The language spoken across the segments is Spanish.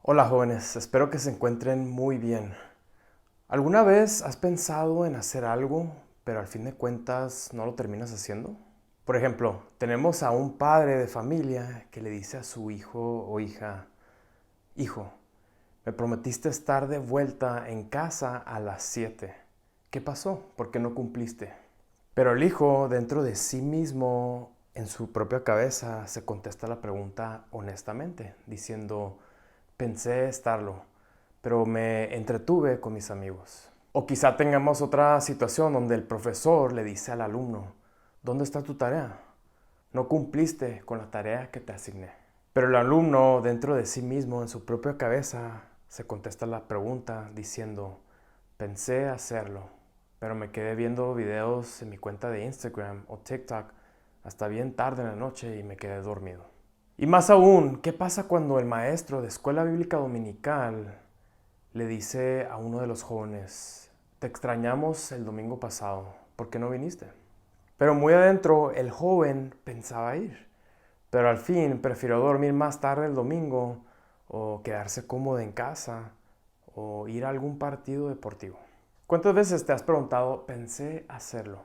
Hola jóvenes, espero que se encuentren muy bien. ¿Alguna vez has pensado en hacer algo, pero al fin de cuentas no lo terminas haciendo? Por ejemplo, tenemos a un padre de familia que le dice a su hijo o hija: Hijo, me prometiste estar de vuelta en casa a las 7. ¿Qué pasó? ¿Por qué no cumpliste? Pero el hijo, dentro de sí mismo, en su propia cabeza, se contesta la pregunta honestamente, diciendo: pensé estarlo, pero me entretuve con mis amigos. O quizá tengamos otra situación donde el profesor le dice al alumno: ¿dónde está tu tarea? No cumpliste con la tarea que te asigné. Pero el alumno, dentro de sí mismo, en su propia cabeza, se contesta la pregunta diciendo: pensé hacerlo, pero me quedé viendo videos en mi cuenta de Instagram o TikTok hasta bien tarde en la noche y me quedé dormido. Y más aún, ¿qué pasa cuando el maestro de escuela bíblica dominical le dice a uno de los jóvenes: te extrañamos el domingo pasado, ¿por qué no viniste? Pero muy adentro el joven pensaba ir, pero al fin prefirió dormir más tarde el domingo o quedarse cómodo en casa o ir a algún partido deportivo. ¿Cuántas veces te has preguntado: pensé hacerlo?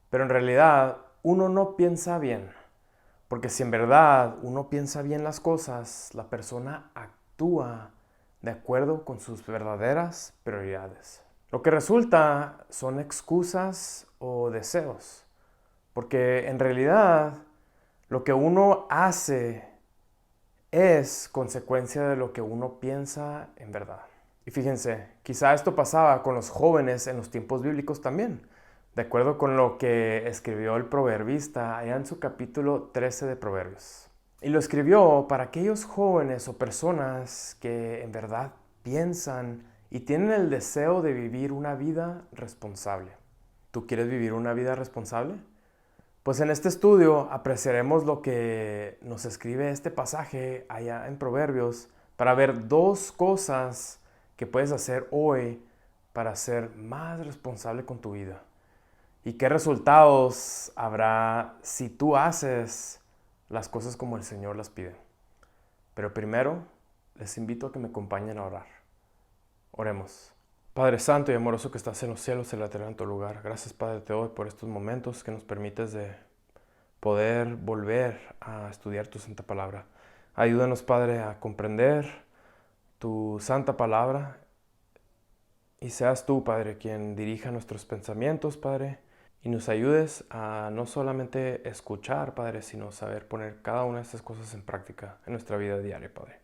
Pero en realidad uno no piensa bien, porque si en verdad uno piensa bien las cosas, la persona actúa de acuerdo con sus verdaderas prioridades. Lo que resulta son excusas o deseos, porque en realidad lo que uno hace es consecuencia de lo que uno piensa en verdad. Y fíjense, quizá esto pasaba con los jóvenes en los tiempos bíblicos también, de acuerdo con lo que escribió el proverbista allá en su capítulo 13 de Proverbios. Y lo escribió para aquellos jóvenes o personas que en verdad piensan y tienen el deseo de vivir una vida responsable. ¿Tú quieres vivir una vida responsable? Pues en este estudio apreciaremos lo que nos escribe este pasaje allá en Proverbios para ver dos cosas que puedes hacer hoy para ser más responsable con tu vida. ¿Y qué resultados habrá si tú haces las cosas como el Señor las pide? Pero primero, les invito a que me acompañen a orar. Oremos. Padre Santo y amoroso que estás en los cielos, en la tierra, en tu lugar. Gracias, Padre, te doy por estos momentos que nos permites de poder volver a estudiar tu santa palabra. Ayúdanos, Padre, a comprender tu santa palabra y seas tú, Padre, quien dirija nuestros pensamientos, Padre, y nos ayudes a no solamente escuchar, Padre, sino saber poner cada una de estas cosas en práctica en nuestra vida diaria, Padre.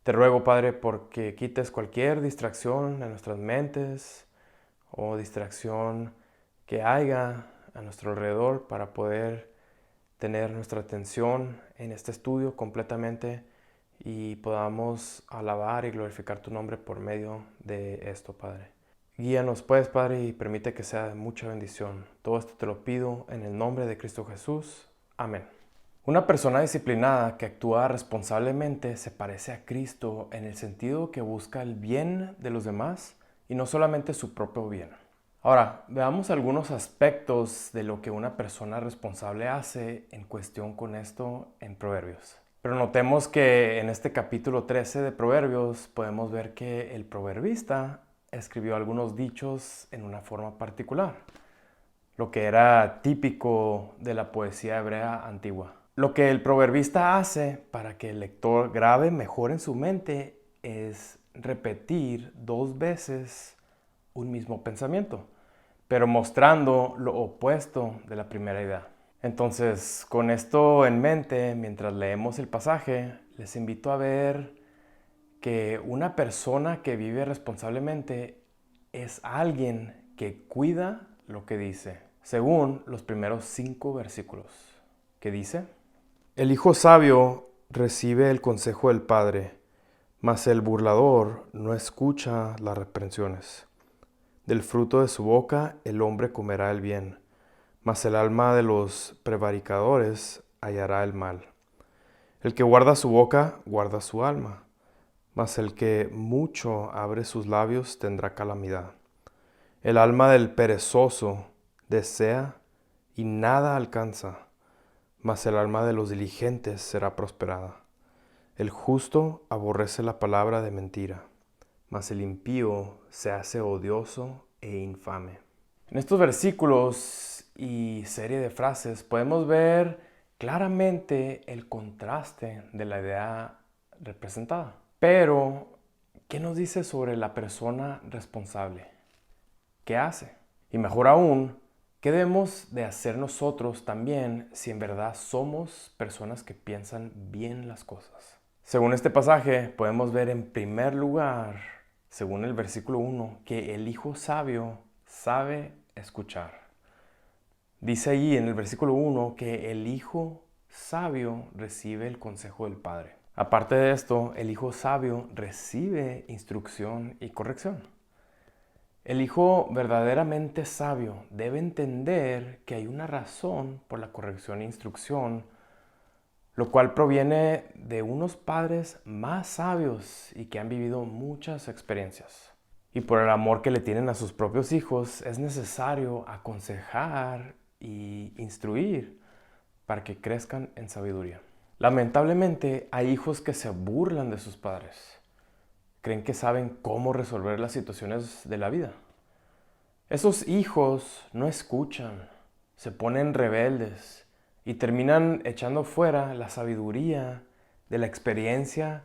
Te ruego, Padre, porque quites cualquier distracción en nuestras mentes o distracción que haya a nuestro alrededor para poder tener nuestra atención en este estudio completamente y podamos alabar y glorificar tu nombre por medio de esto, Padre. Guíanos pues, Padre, y permite que sea de mucha bendición. Todo esto te lo pido en el nombre de Cristo Jesús. Amén. Una persona disciplinada que actúa responsablemente se parece a Cristo en el sentido que busca el bien de los demás y no solamente su propio bien. Ahora, veamos algunos aspectos de lo que una persona responsable hace en cuestión con esto en Proverbios. Pero notemos que en este capítulo 13 de Proverbios podemos ver que el proverbista escribió algunos dichos en una forma particular, lo que era típico de la poesía hebrea antigua. Lo que el proverbista hace para que el lector grabe mejor en su mente es repetir dos veces un mismo pensamiento, pero mostrando lo opuesto de la primera idea. Entonces, con esto en mente, mientras leemos el pasaje, les invito a ver que una persona que vive responsablemente es alguien que cuida lo que dice, según los primeros 5 versículos, que dice: el hijo sabio recibe el consejo del padre, mas el burlador no escucha las reprensiones. Del fruto de su boca el hombre comerá el bien, mas el alma de los prevaricadores hallará el mal. El que guarda su boca, guarda su alma, mas el que mucho abre sus labios tendrá calamidad. El alma del perezoso desea y nada alcanza, mas el alma de los diligentes será prosperada. El justo aborrece la palabra de mentira, mas el impío se hace odioso e infame. En estos versículos y serie de frases podemos ver claramente el contraste de la idea representada. Pero, ¿qué nos dice sobre la persona responsable? ¿Qué hace? Y mejor aún, ¿qué debemos de hacer nosotros también si en verdad somos personas que piensan bien las cosas? Según este pasaje, podemos ver en primer lugar, según el versículo 1, que el hijo sabio sabe escuchar. Dice allí en el versículo 1 que el hijo sabio recibe el consejo del padre. Aparte de esto, el hijo sabio recibe instrucción y corrección. El hijo verdaderamente sabio debe entender que hay una razón por la corrección e instrucción, lo cual proviene de unos padres más sabios y que han vivido muchas experiencias. Y por el amor que le tienen a sus propios hijos, es necesario aconsejar y instruir para que crezcan en sabiduría. Lamentablemente, hay hijos que se burlan de sus padres. Creen que saben cómo resolver las situaciones de la vida. Esos hijos no escuchan, se ponen rebeldes y terminan echando fuera la sabiduría de la experiencia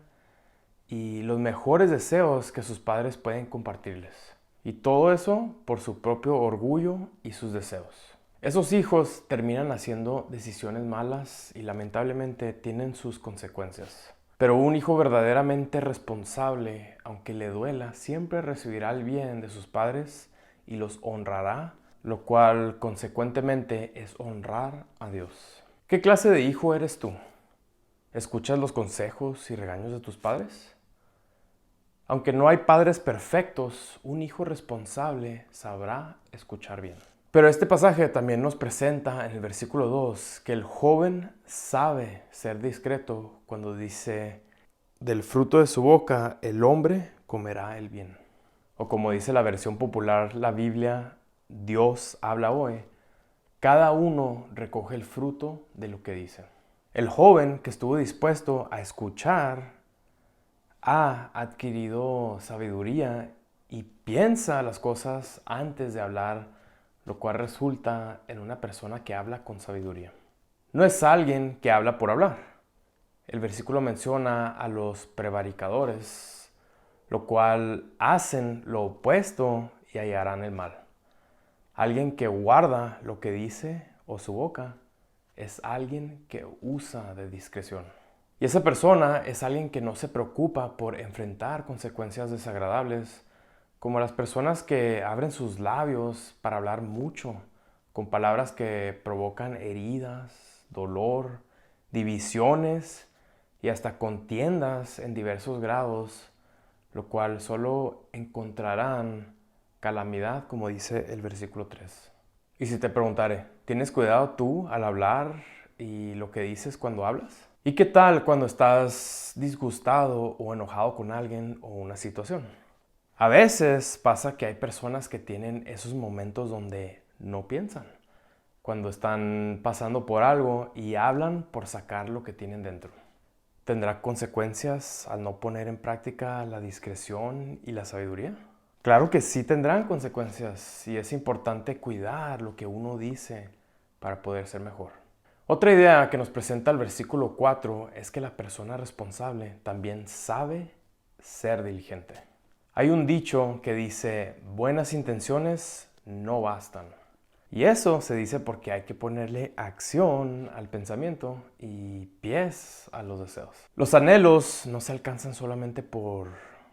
y los mejores deseos que sus padres pueden compartirles. Y todo eso por su propio orgullo y sus deseos. Esos hijos terminan haciendo decisiones malas y lamentablemente tienen sus consecuencias. Pero un hijo verdaderamente responsable, aunque le duela, siempre recibirá el bien de sus padres y los honrará, lo cual consecuentemente es honrar a Dios. ¿Qué clase de hijo eres tú? ¿Escuchas los consejos y regaños de tus padres? Aunque no hay padres perfectos, un hijo responsable sabrá escuchar bien. Pero este pasaje también nos presenta en el versículo 2 que el joven sabe ser discreto cuando dice, del fruto de su boca el hombre comerá el bien. O como dice la versión popular, la Biblia, Dios habla hoy, cada uno recoge el fruto de lo que dice. El joven que estuvo dispuesto a escuchar ha adquirido sabiduría y piensa las cosas antes de hablar, lo cual resulta en una persona que habla con sabiduría. No es alguien que habla por hablar. El versículo menciona a los prevaricadores, lo cual hacen lo opuesto y hallarán el mal. Alguien que guarda lo que dice o su boca es alguien que usa de discreción. Y esa persona es alguien que no se preocupa por enfrentar consecuencias desagradables, como las personas que abren sus labios para hablar mucho, con palabras que provocan heridas, dolor, divisiones y hasta contiendas en diversos grados, lo cual solo encontrarán calamidad, como dice el versículo 3. Y si te preguntare, ¿tienes cuidado tú al hablar y lo que dices cuando hablas? ¿Y qué tal cuando estás disgustado o enojado con alguien o una situación? A veces pasa que hay personas que tienen esos momentos donde no piensan, cuando están pasando por algo y hablan por sacar lo que tienen dentro. ¿Tendrá consecuencias al no poner en práctica la discreción y la sabiduría? Claro que sí tendrán consecuencias y es importante cuidar lo que uno dice para poder ser mejor. Otra idea que nos presenta el versículo 4 es que la persona responsable también sabe ser diligente. Hay un dicho que dice, buenas intenciones no bastan. Y eso se dice porque hay que ponerle acción al pensamiento y pies a los deseos. Los anhelos no se alcanzan solamente por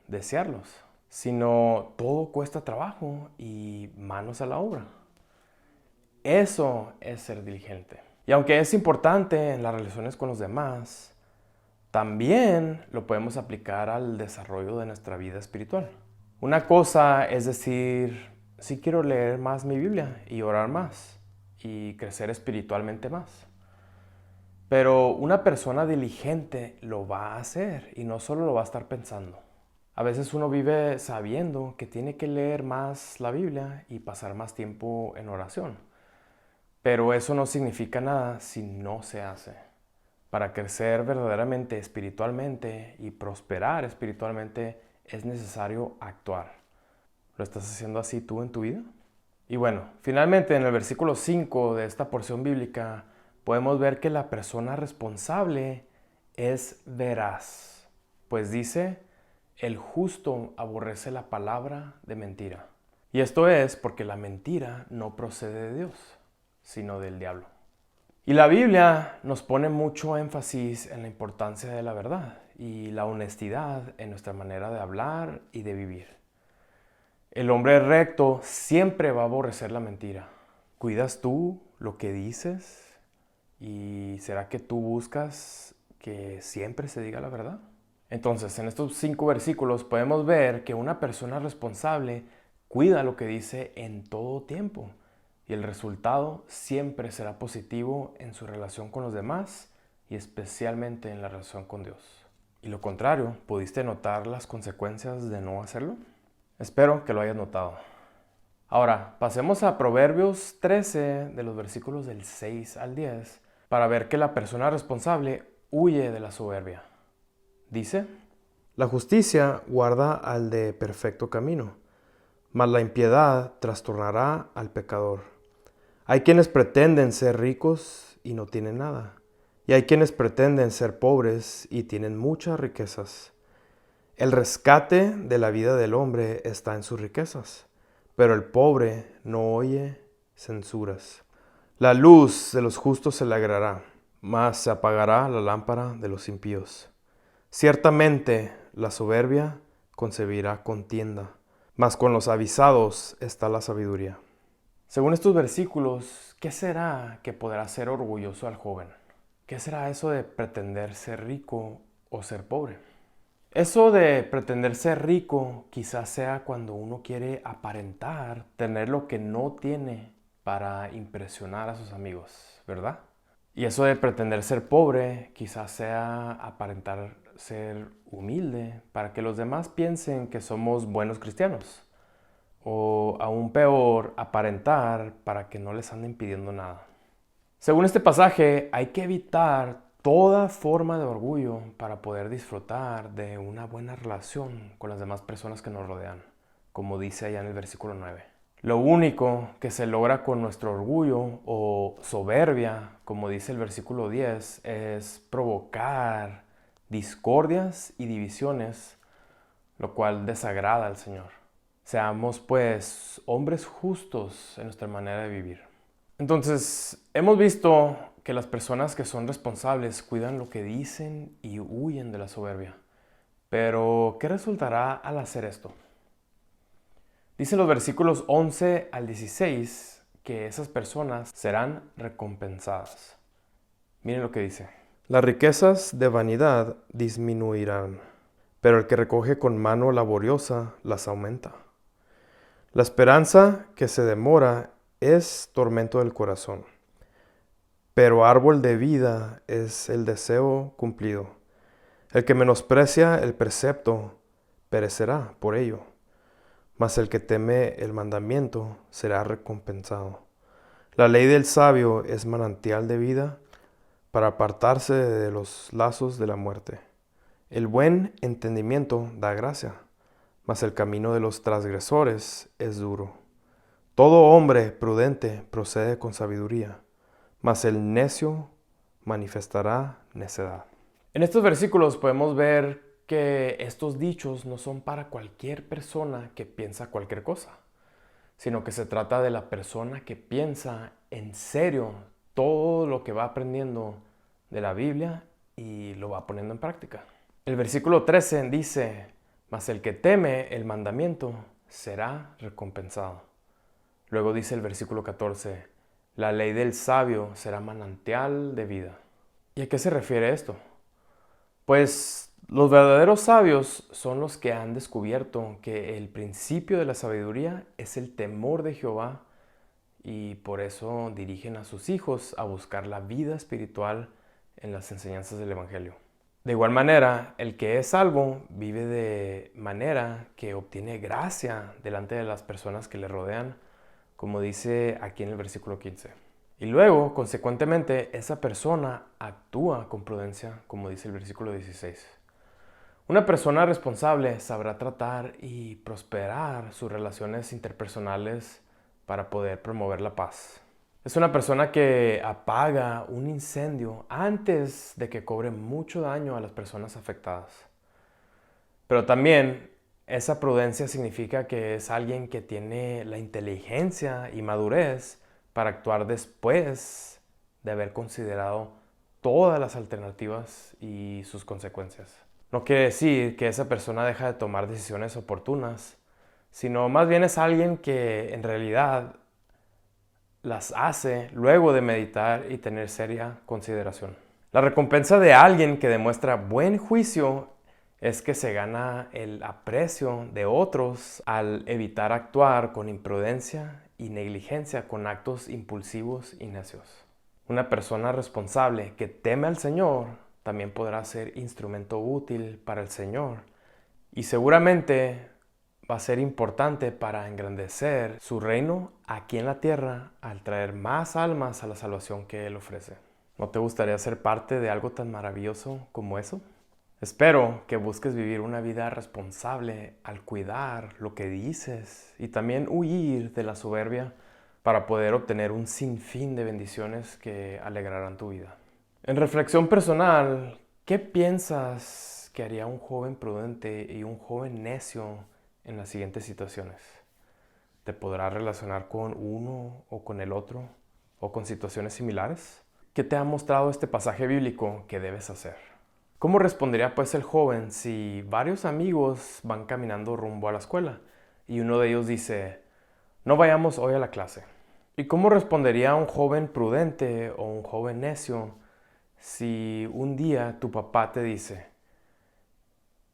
desearlos, sino todo cuesta trabajo y manos a la obra. Eso es ser diligente. Y aunque es importante en las relaciones con los demás, también lo podemos aplicar al desarrollo de nuestra vida espiritual. Una cosa es decir, sí quiero leer más mi Biblia y orar más y crecer espiritualmente más. Pero una persona diligente lo va a hacer y no solo lo va a estar pensando. A veces uno vive sabiendo que tiene que leer más la Biblia y pasar más tiempo en oración. Pero eso no significa nada si no se hace. Para crecer verdaderamente espiritualmente y prosperar espiritualmente es necesario actuar. ¿Lo estás haciendo así tú en tu vida? Y bueno, finalmente en el versículo 5 de esta porción bíblica podemos ver que la persona responsable es veraz, pues dice, el justo aborrece la palabra de mentira. Y esto es porque la mentira no procede de Dios, sino del diablo. Y la Biblia nos pone mucho énfasis en la importancia de la verdad y la honestidad en nuestra manera de hablar y de vivir. El hombre recto siempre va a aborrecer la mentira. ¿Cuidas tú lo que dices? ¿Y será que tú buscas que siempre se diga la verdad? Entonces, en estos 5 versículos podemos ver que una persona responsable cuida lo que dice en todo tiempo y el resultado siempre será positivo en su relación con los demás y especialmente en la relación con Dios. Y lo contrario, ¿pudiste notar las consecuencias de no hacerlo? Espero que lo hayas notado. Ahora, pasemos a Proverbios 13 de los versículos del 6 al 10 para ver que la persona responsable huye de la soberbia. Dice, la justicia guarda al de perfecto camino, mas la impiedad trastornará al pecador. Hay quienes pretenden ser ricos y no tienen nada, y hay quienes pretenden ser pobres y tienen muchas riquezas. El rescate de la vida del hombre está en sus riquezas, pero el pobre no oye censuras. La luz de los justos se alegrará, mas se apagará la lámpara de los impíos. Ciertamente la soberbia concebirá contienda, mas con los avisados está la sabiduría. Según estos versículos, ¿qué será que podrá hacer orgulloso al joven? ¿Qué será eso de pretender ser rico o ser pobre? Eso de pretender ser rico quizás sea cuando uno quiere aparentar tener lo que no tiene para impresionar a sus amigos, ¿verdad? Y eso de pretender ser pobre quizás sea aparentar ser humilde para que los demás piensen que somos buenos cristianos. O aún peor, aparentar para que no les anden pidiendo nada. Según este pasaje, hay que evitar toda forma de orgullo para poder disfrutar de una buena relación con las demás personas que nos rodean, como dice allá en el versículo 9. Lo único que se logra con nuestro orgullo o soberbia, como dice el versículo 10, es provocar discordias y divisiones, lo cual desagrada al Señor. Seamos pues hombres justos en nuestra manera de vivir. Entonces, hemos visto que las personas que son responsables cuidan lo que dicen y huyen de la soberbia. Pero, ¿qué resultará al hacer esto? Dicen los versículos 11 al 16 que esas personas serán recompensadas. Miren lo que dice. Las riquezas de vanidad disminuirán, pero el que recoge con mano laboriosa las aumenta. La esperanza que se demora es tormento del corazón, pero árbol de vida es el deseo cumplido. El que menosprecia el precepto perecerá por ello, mas el que teme el mandamiento será recompensado. La ley del sabio es manantial de vida para apartarse de los lazos de la muerte. El buen entendimiento da gracia, mas el camino de los transgresores es duro. Todo hombre prudente procede con sabiduría, mas el necio manifestará necedad. En estos versículos podemos ver que estos dichos no son para cualquier persona que piensa cualquier cosa, sino que se trata de la persona que piensa en serio todo lo que va aprendiendo de la Biblia y lo va poniendo en práctica. El versículo 13 dice, mas el que teme el mandamiento será recompensado. Luego dice el versículo 14, la ley del sabio será manantial de vida. ¿Y a qué se refiere esto? Pues los verdaderos sabios son los que han descubierto que el principio de la sabiduría es el temor de Jehová y por eso dirigen a sus hijos a buscar la vida espiritual en las enseñanzas del Evangelio. De igual manera, el que es salvo vive de manera que obtiene gracia delante de las personas que le rodean, como dice aquí en el versículo 15. Y luego, consecuentemente, esa persona actúa con prudencia, como dice el versículo 16. Una persona responsable sabrá tratar y prosperar sus relaciones interpersonales para poder promover la paz. Es una persona que apaga un incendio antes de que cobre mucho daño a las personas afectadas. Pero también esa prudencia significa que es alguien que tiene la inteligencia y madurez para actuar después de haber considerado todas las alternativas y sus consecuencias. No quiere decir que esa persona deja de tomar decisiones oportunas, sino más bien es alguien que en realidad las hace luego de meditar y tener seria consideración. La recompensa de alguien que demuestra buen juicio es que se gana el aprecio de otros al evitar actuar con imprudencia y negligencia con actos impulsivos y necios. Una persona responsable que teme al Señor también podrá ser instrumento útil para el Señor y seguramente va a ser importante para engrandecer su reino aquí en la tierra al traer más almas a la salvación que Él ofrece. ¿No te gustaría ser parte de algo tan maravilloso como eso? Espero que busques vivir una vida responsable al cuidar lo que dices y también huir de la soberbia para poder obtener un sinfín de bendiciones que alegrarán tu vida. En reflexión personal, ¿qué piensas que haría un joven prudente y un joven necio en las siguientes situaciones? ¿Te podrás relacionar con uno o con el otro o con situaciones similares? ¿Qué te ha mostrado este pasaje bíblico que debes hacer? ¿Cómo respondería pues el joven si varios amigos van caminando rumbo a la escuela y uno de ellos dice, no vayamos hoy a la clase? ¿Y cómo respondería un joven prudente o un joven necio si un día tu papá te dice,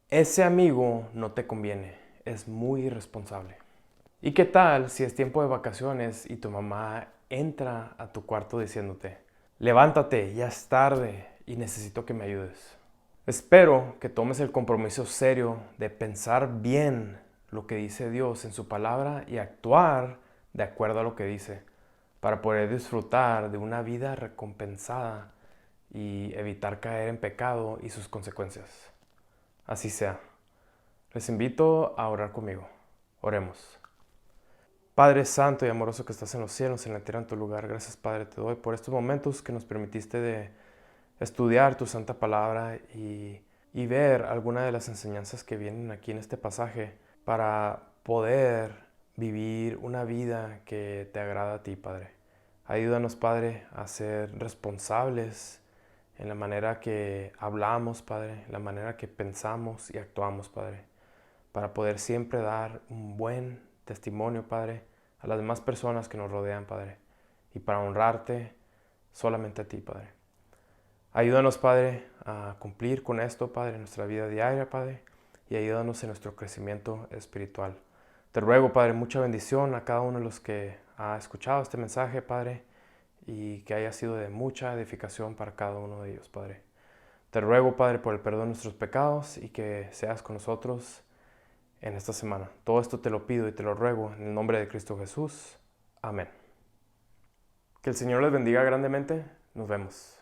ese amigo no te conviene, es muy irresponsable? ¿Y qué tal si es tiempo de vacaciones y tu mamá entra a tu cuarto diciéndote, levántate, ya es tarde y necesito que me ayudes? Espero que tomes el compromiso serio de pensar bien lo que dice Dios en su palabra y actuar de acuerdo a lo que dice, para poder disfrutar de una vida recompensada y evitar caer en pecado y sus consecuencias. Así sea. Les invito a orar conmigo. Oremos. Padre santo y amoroso que estás en los cielos, en la tierra, en tu lugar, gracias Padre te doy por estos momentos que nos permitiste de estudiar tu santa palabra y ver alguna de las enseñanzas que vienen aquí en este pasaje para poder vivir una vida que te agrada a ti, Padre. Ayúdanos, Padre, a ser responsables en la manera que hablamos, Padre, en la manera que pensamos y actuamos, Padre, para poder siempre dar un buen testimonio, Padre, a las demás personas que nos rodean, Padre, y para honrarte solamente a ti, Padre. Ayúdanos, Padre, a cumplir con esto, Padre, en nuestra vida diaria, Padre, y ayúdanos en nuestro crecimiento espiritual. Te ruego, Padre, mucha bendición a cada uno de los que ha escuchado este mensaje, Padre, y que haya sido de mucha edificación para cada uno de ellos, Padre. Te ruego, Padre, por el perdón de nuestros pecados y que seas con nosotros en esta semana. Todo esto te lo pido y te lo ruego en el nombre de Cristo Jesús. Amén. Que el Señor les bendiga grandemente. Nos vemos.